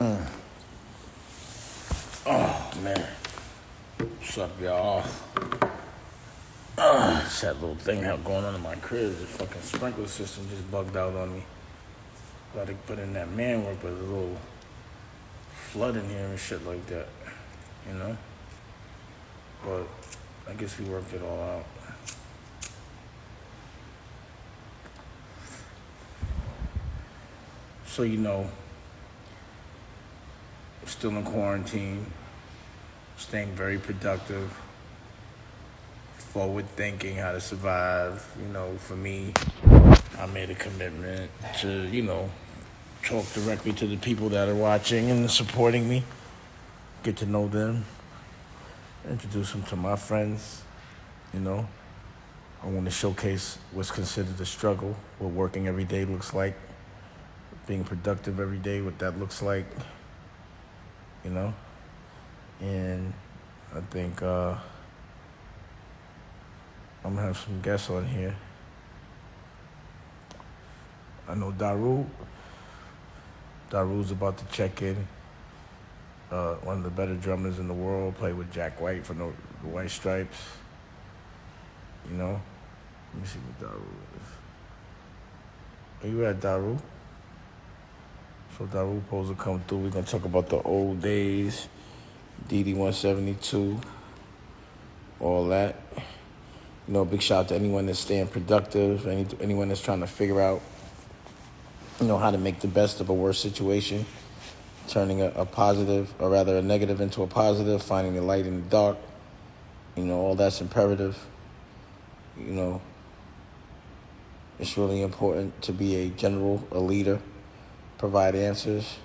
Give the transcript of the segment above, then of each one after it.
Oh man, what's up, y'all? It's that little thing going on in my crib. The fucking sprinkler system just bugged out on me. Got to put in that man work, but a little flood in here and shit like that, you know. But I guess we worked it all out. So still in quarantine, staying very productive, forward thinking how to survive. For me, I made a commitment to, talk directly to the people that are watching and supporting me, get to know them, introduce them to my friends, you know. I want to showcase what's considered a struggle, what working every day looks like, being productive every day, what that looks like, you know. And I think I'm going to have some guests on here. I know Daru's about to check in. One of the better drummers in the world, played with Jack White from the White Stripes. You know? Let me see what Daru is. Where you at, Daru? So Daru supposed to come through. We're going to talk about the old days, DeeDee 172, all that. Big shout out to anyone that's staying productive, anyone that's trying to figure out, how to make the best of a worse situation, turning a positive, or rather a negative into a positive, finding the light in the dark. All that's imperative. It's really important to be a general, a leader, provide answers,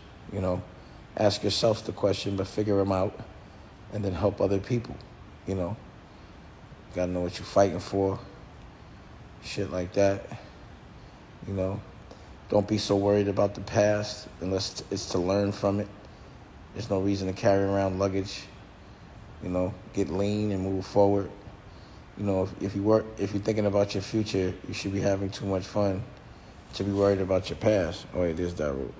ask yourself the question, but figure them out, and then help other people, Gotta know what you're fighting for, shit like that, Don't be so worried about the past unless it's to learn from it. There's no reason to carry around luggage, get lean and move forward. If you're thinking about your future, you should be having too much fun to be worried about your past. Oh, wait, there's Daru.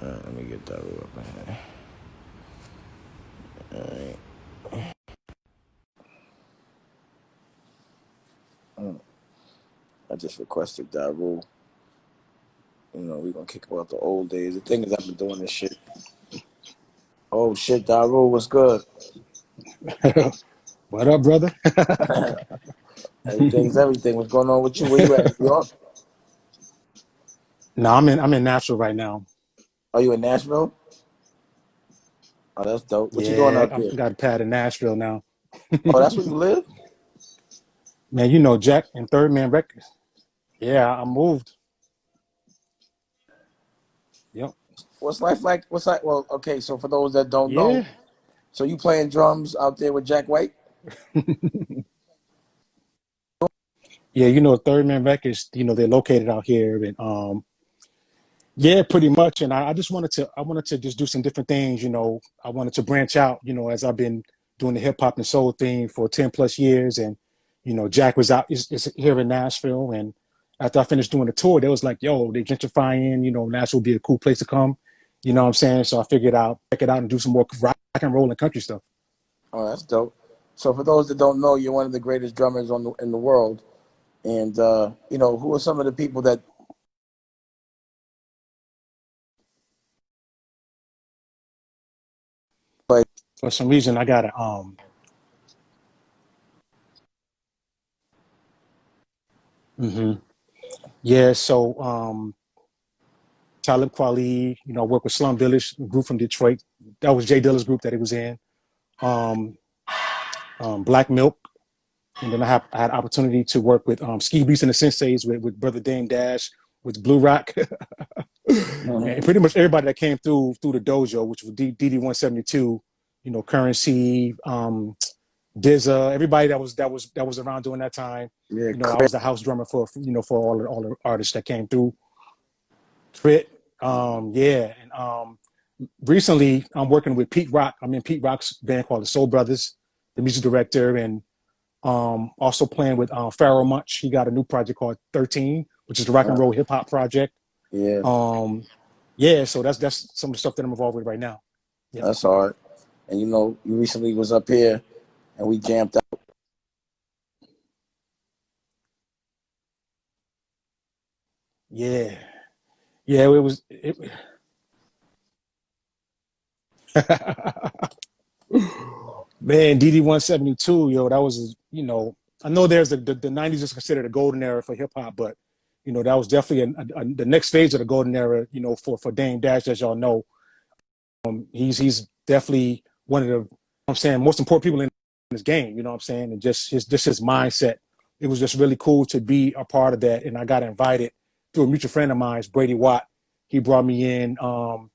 All right, let me get Daru up in here. All right. I just requested Daru. We're going to kick about the old days. The thing is, I've been doing this shit. Oh, shit, Daru, what's good? What up, brother? Everything's everything. What's going on with you? Where you at, New York? No, I'm in Nashville right now. Are you in Nashville? Oh, that's dope. What you doing Yeah, out I there? got a pad in Nashville now. Oh, that's where you live? Man, Jack and Third Man Records. Yeah, I moved. Yep. What's life like? Well, okay, so for those that don't know, Yeah. so you playing drums out there with Jack White? Yeah, Third Man Records, they're located out here and yeah, pretty much. And I just wanted to just do some different things, I wanted to branch out, as I've been doing the hip hop and soul thing for 10 plus years. And, Jack was out is here in Nashville. And after I finished doing the tour, they was like, yo, they gentrifying, Nashville would be a cool place to come. You know what I'm saying? So I figured out, check it out and do some more rock and roll and country stuff. Oh, that's dope. So for those that don't know, you're one of the greatest drummers in the world. And who are some of the people that play? For some reason, I got a yeah. So Talib Kweli, I work with Slum Village, a group from Detroit. That was Jay Dilla's group that he was in. Um, Black Milk, and then I had opportunity to work with Ski Beats and the Senseis with Brother Dame Dash, with Blue Rock, and pretty much everybody that came through the dojo, which was DeeDee 172, Currency, Dizza, everybody that was around during that time. Yeah, I was the house drummer for all the artists that came through. Twit, yeah, and recently I'm working with Pete Rock. I'm in Pete Rock's band called the Soul Brothers, the music director, and also playing with Pharaoh Munch. He got a new project called 13, which is the rock and roll hip hop project. yeah. Um, yeah, so that's some of the stuff that I'm involved with right now. Yep. That's hard. And you recently was up here and we jammed out. Yeah. Yeah, it was man, DeeDee 172, yo, that was, I know there's the 90s is considered a golden era for hip hop, but that was definitely the next phase of the golden era, for Dame Dash, as y'all know. He's definitely one of the, I'm saying, most important people in this game, you know what I'm saying? And just his mindset. It was just really cool to be a part of that. And I got invited through a mutual friend of mine, Brady Watt. He brought me in.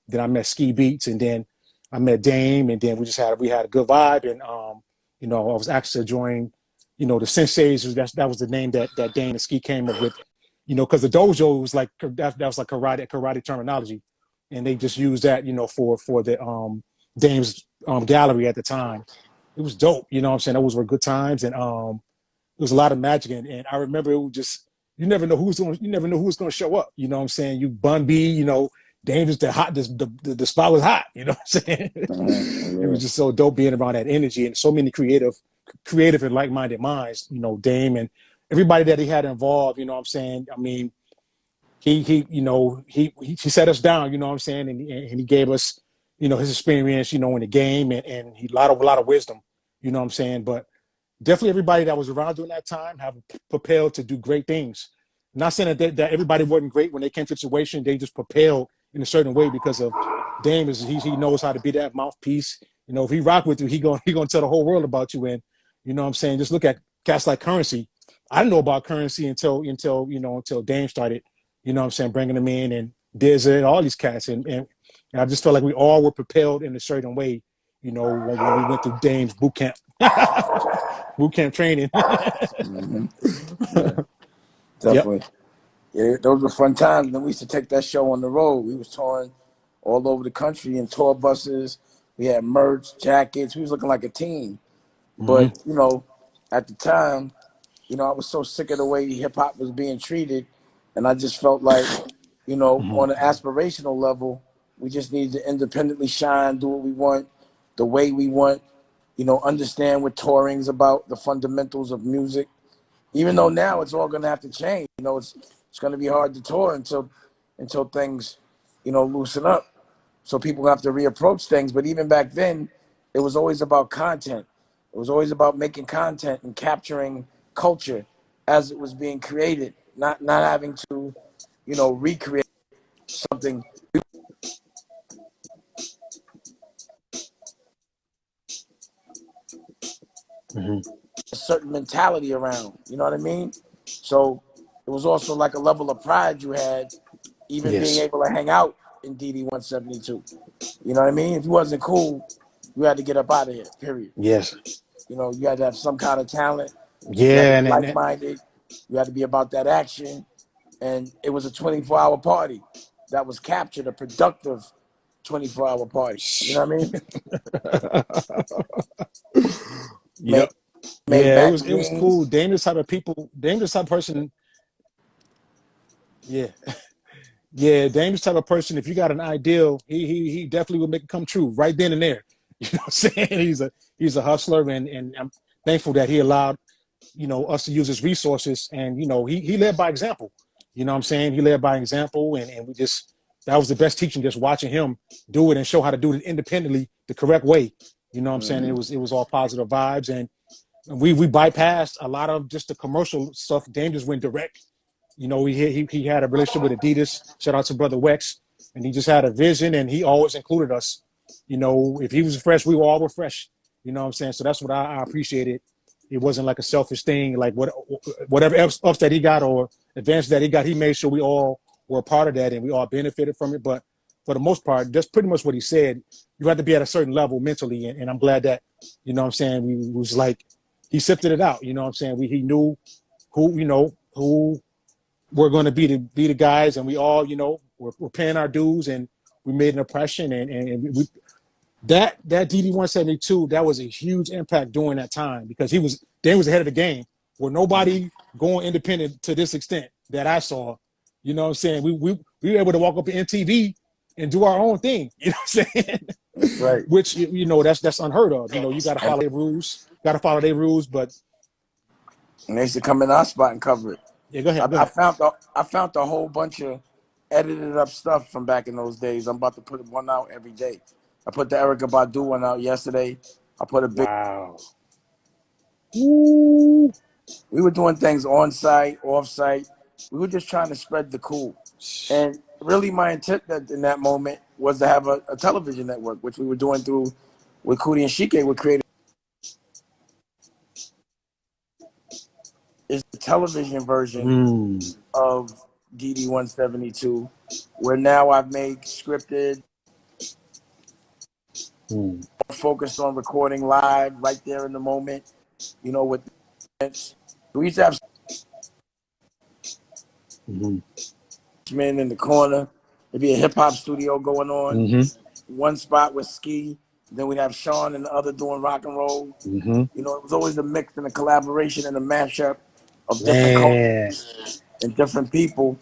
Then I met Ski Beats, and then I met Dame, and then we had a good vibe. And I was asked to join, the Senseis. That was the name that Dame and Ski came up with, because the dojo was like that was like karate terminology, and they just used that, for the Dame's gallery at the time. It was dope, you know what I'm saying? Those were good times, and there was a lot of magic, and I remember it was just, you never know who's going to show up, you know what I'm saying? You Bun B, Dame was the spot was hot, you know what I'm saying? It was just so dope being around that energy, and so many creative and like-minded minds, Dame and everybody that he had involved, you know what I'm saying? I mean, he set us down, you know what I'm saying? And he gave us, his experience, in the game, and he a lot of wisdom, you know what I'm saying? But definitely everybody that was around during that time have propelled to do great things. Not saying that everybody wasn't great when they came to the situation, they just propelled in a certain way because of Dame he knows how to be that mouthpiece. If he rock with you, he gonna tell the whole world about you. And you know what I'm saying? Just look at cats like Currency. I didn't know about Currency until Dame started, you know what I'm saying, bringing them in, and Dilla and all these cats. And I just felt like we all were propelled in a certain way, when we went through Dame's boot camp. Boot camp training. Mm-hmm. Yeah, definitely. Yep. Yeah, those were fun times. Then we used to take that show on the road. We was touring all over the country in tour buses. We had merch, jackets. We was looking like a team. But, at the time, I was so sick of the way hip hop was being treated. And I just felt like, on an aspirational level, we just needed to independently shine, do what we want, the way we want, understand what touring's about, the fundamentals of music. Even though now it's all going to have to change. It's going to be hard to tour until things, loosen up. So people have to reapproach things. But even back then, it was always about content. It was always about making content and capturing culture as it was being created, not having to, recreate something. A certain mentality around, you know what I mean? So it was also like a level of pride you had, even being able to hang out in DeeDee 172. You know what I mean? If you wasn't cool, you had to get up out of here, period. Yes. You had to have some kind of talent. Yeah, and like-minded. You had to be about that action. And it was a 24-hour party that was captured, a productive 24-hour party. You know what I mean? Yep. Yeah, it was cool. Dame this type of person. Yeah. Yeah, Dame this type of person, if you got an ideal, he definitely will make it come true right then and there. You know what I'm saying? He's a hustler, and I'm thankful that he allowed, us to use his resources, and he led by example. You know what I'm saying? He led by example, and that was the best teaching, just watching him do it and show how to do it independently the correct way. You know what I'm saying? It was all positive vibes, and we bypassed a lot of just the commercial stuff. Dame just went direct. He had a relationship with Adidas. Shout out to Brother Wex. And he just had a vision, and he always included us. If he was fresh, we all were fresh. You know what I'm saying? So that's what I appreciated. It wasn't like a selfish thing. Like whatever ups that he got or advances that he got, he made sure we all were a part of that and we all benefited from it. But for the most part, that's pretty much what he said. You had to be at a certain level mentally. And I'm glad that, you know what I'm saying, we was like, he sifted it out. You know what I'm saying? He knew who we're going to be the guys, and we all, we're paying our dues, and we made an impression, and we, that DeeDee 172, that was a huge impact during that time because Dame was ahead of the game, where nobody going independent to this extent that I saw. You know what I'm saying? We were able to walk up to MTV and do our own thing. You know what I'm saying? That's right. Which, you know, that's unheard of. You know, you got to And follow their rules. Got to follow their rules. But they used to come in our spot and cover it. yeah, go ahead. Go I ahead. found a whole bunch of edited up stuff from back in those days. I'm about to put one out every day. I put the Erykah Badu one out yesterday. I put a big. Wow. Ooh. We were doing things on site, off site. We were just trying to spread the cool. And really, my intent in that moment was to have a television network, which we were doing through with Cootie and Shike. We created is the television version of DeeDee 172, where now I've made scripted, focused on recording live right there in the moment. You know, with we used to have men in the corner. There'd be a hip hop studio going on. One spot with Ski. Then we'd have Sean and the other doing rock and roll. You know, it was always a mix and a collaboration and a mashup of different cultures and different people.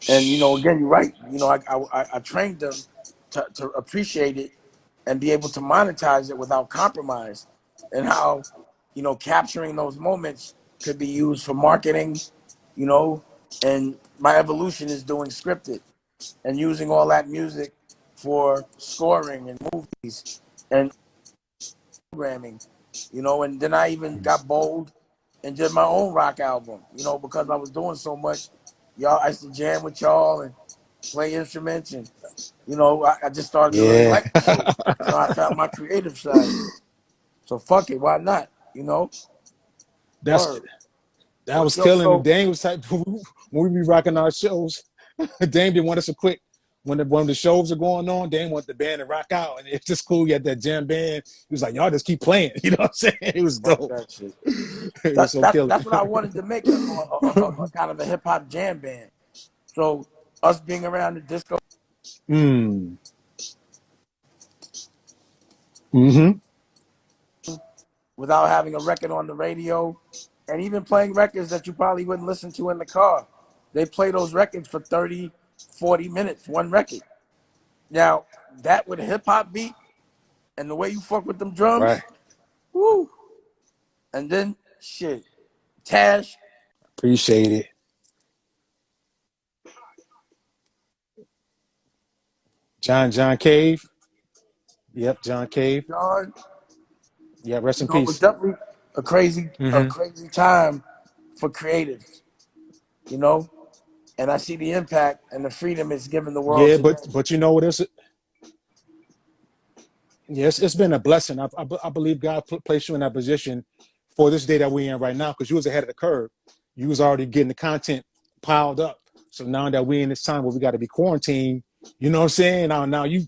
And, you know, again, you're right. You know, I trained them to appreciate it and be able to monetize it without compromise, and how, you know, capturing those moments could be used for marketing, you know, and my evolution is doing scripted and using all that music for scoring and movies and programming, you know. And then I even got bold and did my own rock album, you know, because I was doing so much. Y'all, I used to jam with y'all and play instruments, and, you know, I just started to really like the shit. You know, I found my creative side. So fuck it, why not? You know? That was Yo, killing. And so Dame was type when we be rocking our shows. Dame didn't want us to quit when the shows are going on. Dame wanted the band to rock out, and it's just cool. You had that jam band. He was like, y'all just keep playing. You know what I'm saying? It was fuck dope. that shit. It was so killing. That's what I wanted to make, a kind of a hip hop jam band. So us being around the disco, without having a record on the radio, and even playing records that you probably wouldn't listen to in the car. They play those records for 30, 40 minutes, one record. Now, that with a hip hop beat and the way you fuck with them drums, Right. woo. And then, shit, Tash, Appreciate it. John Cave. Yep, John Cave. John, Yeah, rest you in know, it was peace. definitely a crazy time for creatives, you know? And I see the impact and the freedom it's given the world Yeah, today. but you know what is it? Yes, it's been a blessing. I believe God placed you in that position for this day that we're in right now, because you was ahead of the curve. You was already getting the content piled up. So now that we're in this time where we got to be quarantined, you know what I'm saying? Now you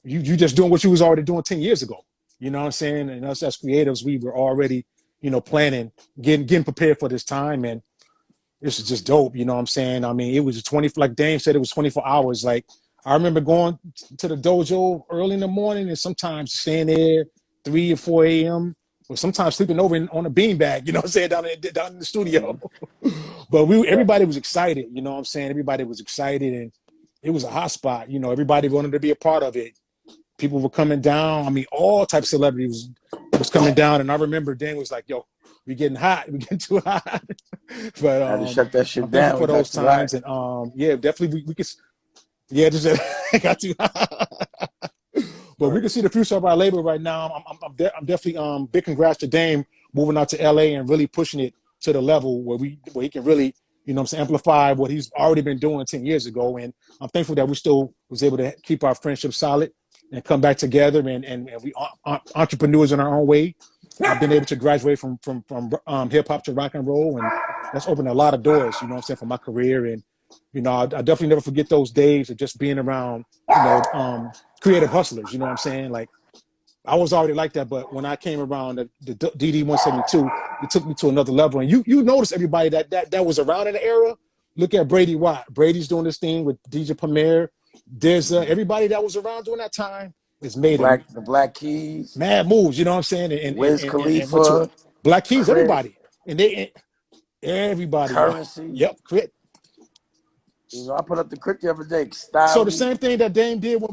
just doing what you was already doing 10 years ago. You know what I'm saying? And us as creatives, we were already, you know, planning, getting prepared for this time. And this is just dope. You know what I'm saying? I mean, it was 20, like Dame said, it was 24 hours. Like, I remember going to the dojo early in the morning and sometimes staying there 3 or 4 a.m. or sometimes sleeping over on a beanbag, you know what I'm saying, down in the studio. But Yeah. everybody was excited, you know what I'm saying? Everybody was excited, and it was a hot spot. You know, everybody wanted to be a part of it. People were coming down. I mean, all types of celebrities was coming down. And I remember Dan was like, yo, we getting hot. We getting too hot. But I had to shut that I'm shit thankful down. for We got those too hot. times. And yeah, definitely we could, yeah, just got too hot. But we can see the future of our label right now. I'm definitely big congrats to Dame moving out to LA and really pushing it to the level where he can really, you know what I'm saying, amplify what he's already been doing 10 years ago. And I'm thankful that we still was able to keep our friendship solid and come back together, and we are entrepreneurs in our own way. I've been able to graduate from hip hop to rock and roll, and that's opened a lot of doors, you know what I'm saying, for my career. And, you know, I definitely never forget those days of just being around, you know, creative hustlers, you know what I'm saying? Like, I was already like that, but when I came around the DeeDee 172, it took me to another level. And you notice everybody that was around in the era. Look at Brady Watt. Brady's doing this thing with DJ Premier. There's everybody that was around during that time has made The Black Keys, mad moves, you know what I'm saying? Wiz And went to Khalifa, Black Keys, Chris, everybody. And everybody, Currency. yep, You know, I put up the crypt the other day. So the Styly. same thing that Dame did with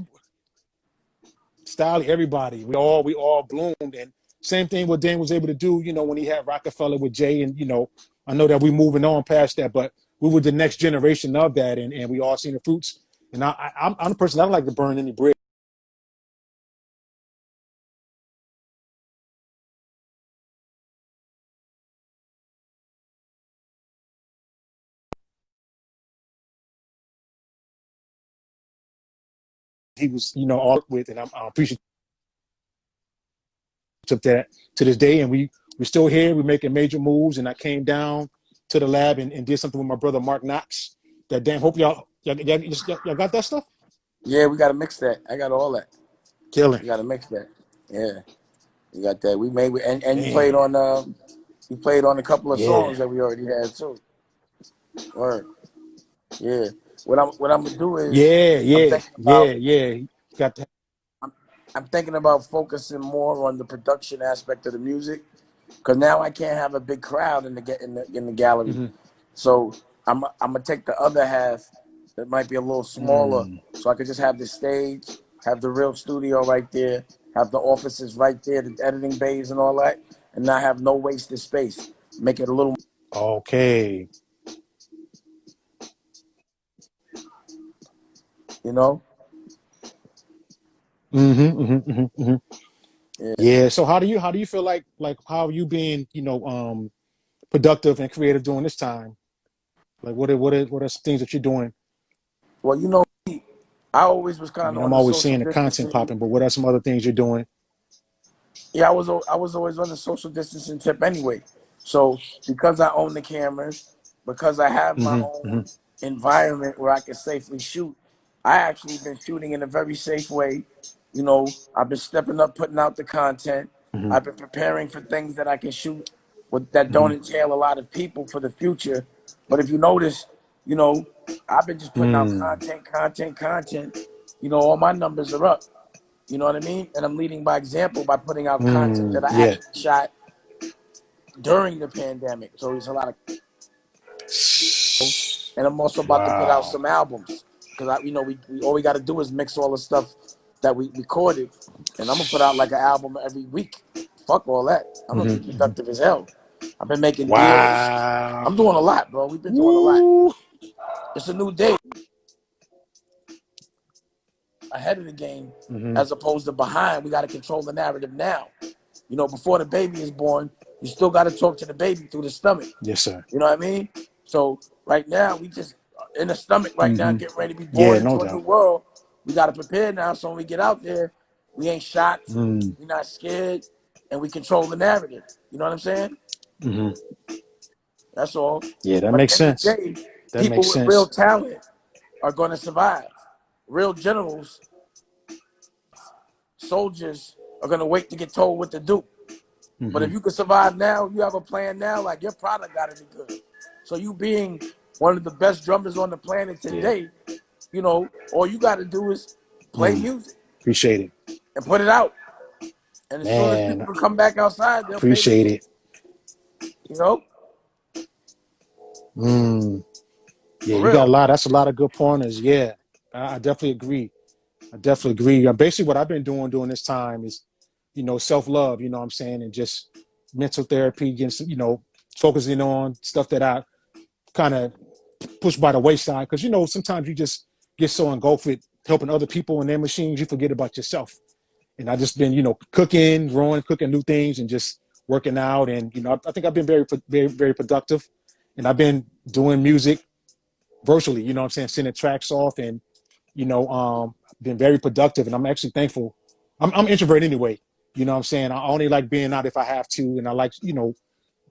Styly, everybody, we all bloomed, and same thing what Dame was able to do, you know, when he had Rockefeller with Jay, and you know, I know that we moving on past that, but we were the next generation of that, and we all seen the fruits. And I'm the person, I don't like to burn any bridge he was, you know, all with, and I'm appreciative of that to this day. And we're still here. We're making major moves. And I came down to the lab and did something with my brother Mark Knox. That damn. Hope y'all got that stuff. Yeah, we gotta mix that. I got all that. Killing. We gotta mix that. Yeah, you got that. We made and you played Man. on you played on a couple of Yeah. songs that we already had too. Word. Yeah. What I'm gonna do is Yeah. I'm Yeah. thinking Yeah. about Yeah. Got that. I'm thinking about focusing more on the production aspect of the music, because now I can't have a big crowd in the gallery. Mm-hmm. So I'm gonna take the other half that might be a little smaller, Mm. so I could just have the stage, have the real studio right there, have the offices right there, the editing bays and all that, and not have no wasted space. Make it a little, Okay. you know. Mm-hmm, mm-hmm, mm-hmm, mm-hmm. Yeah. Yeah. So how do you feel like how are you being, you know, productive and creative during this time? Like what are some things that you're doing? Well, you know, I always was I kind mean, of I'm on the always social seeing the content distancing. popping, but what are some other things you're doing? Yeah, I was always on the social distancing tip anyway. So because I own the cameras, because I have my Mm-hmm, own mm-hmm, environment where I can safely shoot, I actually been shooting in a very safe way. You know, I've been stepping up, putting out the content. mm-hmm, I've been preparing for things that I can shoot with that don't mm-hmm, entail a lot of people for the future. But if you notice, you know, I've been just putting out mm, content. You know, all my numbers are up. You know what I mean? And I'm leading by example by putting out content that I yeah. actually shot during the pandemic. So there's a lot of, and I'm also about to put out Wow. some albums because we all we got to do is mix all the stuff that we recorded, and I'm gonna put out like an album every week. Fuck all that. I'm gonna be Mm-hmm, mm-hmm. productive as hell. I've been making deals. Wow. I'm doing a lot, bro. We've been doing a lot. Woo. It's a new day ahead of the game Mm-hmm. as opposed to behind. We got to control the narrative now. You know, before the baby is born, you still got to talk to the baby through the stomach. Yes, sir. You know what I mean? So right now, we just in the stomach right now, Mm-hmm. getting ready to be born Yeah, no into a new doubt. world. We got to prepare now, so when we get out there, we ain't shocked, Mm. we not scared, and we control the narrative. You know what I'm saying? Mm-hmm. That's all. Yeah, that But at makes the end of the sense. day, That people makes with real sense. talent are going to survive. Real generals, soldiers are going to wait to get told what to do. But Mm-hmm. if you can survive now, you have a plan now, like your product got to be good. So you being one of the best drummers on the planet Yeah. today, you know, all you got to do is play Mm. music Appreciate it. and put it out. And as soon as people Man, can come back outside, they'll pay the appreciate dues, it. you know, Mm. Yeah, for you got real. that's a lot of good pointers. Yeah, I definitely agree. I definitely agree. Basically, what I've been doing during this time is, you know, self-love, you know what I'm saying? And just mental therapy, getting some, you know, focusing on stuff that I kind of pushed by the wayside. Cause, you know, sometimes you just get so engulfed with helping other people and their machines, you forget about yourself. And I just been, you know, cooking, growing, cooking new things and just working out. And, you know, I think I've been very, very productive. And I've been doing music virtually, you know what I'm saying? Sending tracks off and, you know, been very productive. And I'm actually thankful. I'm introvert anyway. You know what I'm saying? I only like being out if I have to. And I like, you know,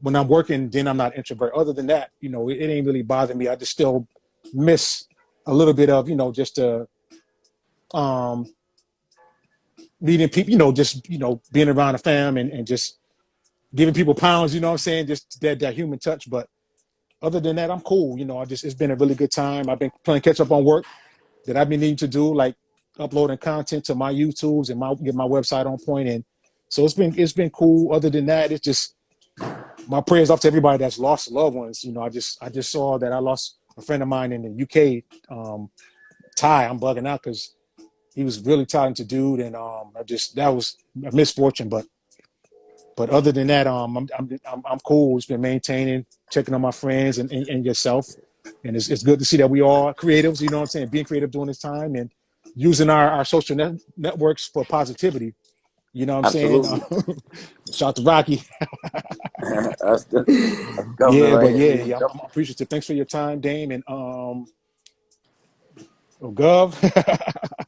when I'm working, then I'm not introvert. Other than that, you know, it ain't really bothering me. I just still miss a little bit of, you know, just um, meeting people, you know, just, you know, being around the fam and just giving people pounds, you know what I'm saying? Just that human touch. But other than that, I'm cool. You know, it's been a really good time. I've been playing catch up on work that I've been needing to do, like uploading content to my YouTubes and get my website on point. And so it's been cool. Other than that, it's just my prayers off to everybody that's lost loved ones. You know, I just saw that I lost a friend of mine in the UK, Ty. I'm bugging out because he was really talented dude, and that was a misfortune. But other than that, I'm cool. It's been maintaining, checking on my friends and yourself, and it's good to see that we all creatives. You know what I'm saying? Being creative during this time and using our social networks for positivity. You know what I'm saying? Absolutely. Shout out to Rocky. that's government Yeah, right but here. yeah, We yeah, jump. I'm appreciative. Thanks for your time, Dame, and Gov.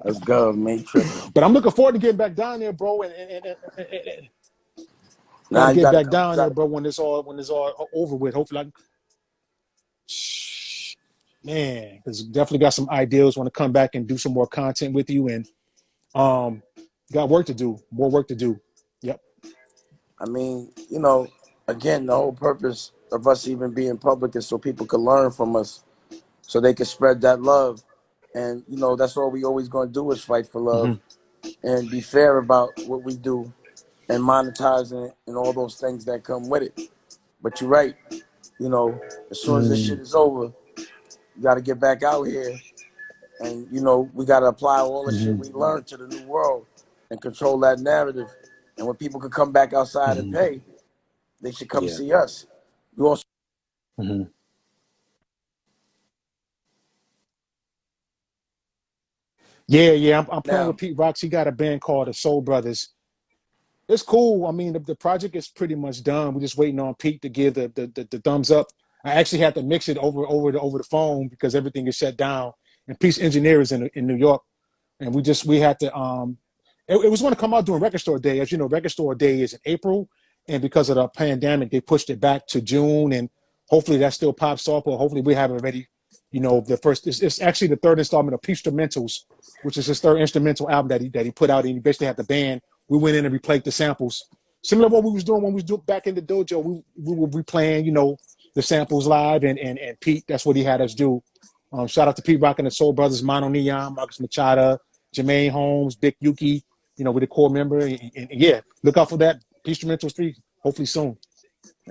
That's government tripping. But I'm looking forward to getting back down there, bro, and got Now to you get gotta back come. down there, bro. When it's all over with. Hopefully, man, because definitely got some ideas. Want to come back and do some more content with you, and got work to do, more work to do. Yep. I mean, again, the whole purpose of us even being public is so people can learn from us, so they can spread that love. And that's all we always gonna do is fight for love Mm-hmm. and be fair about what we do and monetizing it and all those things that come with it. But you're right. As soon as this shit is over, you got to get back out here, and we got to apply all the shit Mm-hmm. we learned to the new world and control that narrative. And when people can come back outside and Mm-hmm. pay, they should come Yeah. see us. You also Mm-hmm. Yeah. I'm playing with now. Pete Rocks. He got a band called the Soul Brothers. It's cool. I mean, the project is pretty much done. We're just waiting on Pete to give the thumbs up. I actually had to mix it over the phone because everything is shut down. And Pete's engineer is in New York, and we had to it was going to come out during Record Store Day. As you know, Record Store Day is in April, and because of the pandemic, they pushed it back to June. And hopefully that still pops off, or hopefully we have it ready. The first. It's actually the third installment of Pete's Instrumentals, which is his third instrumental album that he put out. And he basically had the band. We went in and replayed the samples, similar to what we was doing when we was doing back in the dojo. We were replaying, the samples live, and Pete. That's what he had us do. Shout out to Pete Rock and the Soul Brothers, Mono Neon, Marcus Machado, Jermaine Holmes, Big Yuki, with the core member. And yeah, look out for that. Instrumentals 3, hopefully soon.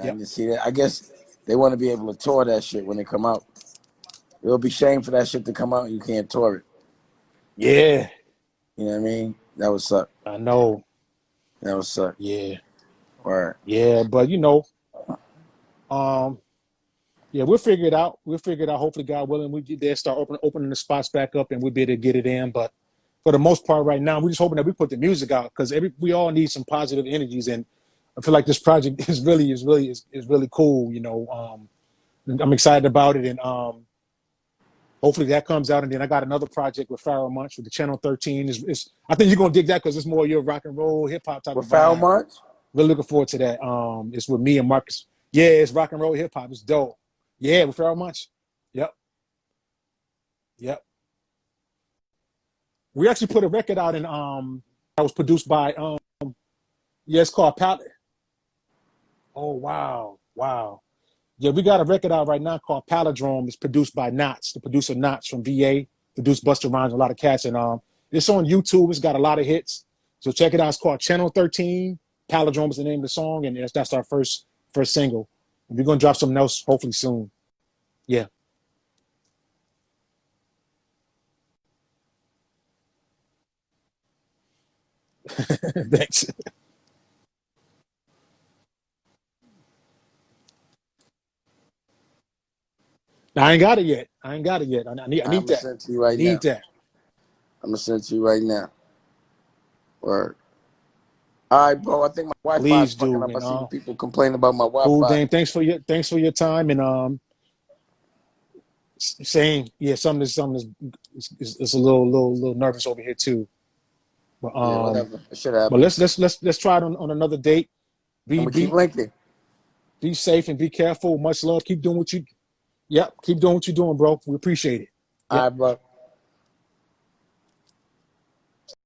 I Yep. can see that. I guess they want to be able to tour that shit when they come out. It'll be shame for that shit to come out and you can't tour it. Yeah. You know what I mean? That would suck. I know. That would suck. Yeah. Or Yeah. But, yeah, we'll figure it out. We'll figure it out. Hopefully, God willing, they'll start opening the spots back up and we'll be able to get it in. But for the most part right now, we're just hoping that we put the music out because we all need some positive energies. And I feel like this project is really cool. I'm excited about it. And hopefully that comes out. And then I got another project with Pharaoh Munch with the Channel 13. I think you're going to dig that because it's more your rock and roll, hip hop type with of Foul vibe. Munch? Really looking forward to that. It's with me and Marcus. Yeah, it's rock and roll hip hop. It's dope. Yeah, with Pharaoh Munch. Yep. We actually put a record out that was produced by it's called Palette. Oh wow. Yeah, we got a record out right now called Palindrome. It's produced by Knots, the producer Knots from VA, produced Busta Rhymes, a lot of cats, and it's on YouTube. It's got a lot of hits. So check it out. It's called Channel 13. Palindrome is the name of the song, and that's our first single. And we're gonna drop something else hopefully soon. Yeah. Thanks. I ain't got it yet. I I'm need gonna that. send it to you right now. Need that. I'm gonna send it to you right now. Word. All right, bro. I think my Wi-Fi is Please fucking do. up. I And see people complaining about my cool, Wi-Fi. Dame. Thanks for your time. And same. Yeah, something is a little nervous over here too. But Yeah, whatever. It should but happen. let's try it on another date. I'm Be gonna keep be linking. be safe and be careful. Much love. Keep doing what you're doing, bro. We appreciate it. All Yep. right, bro.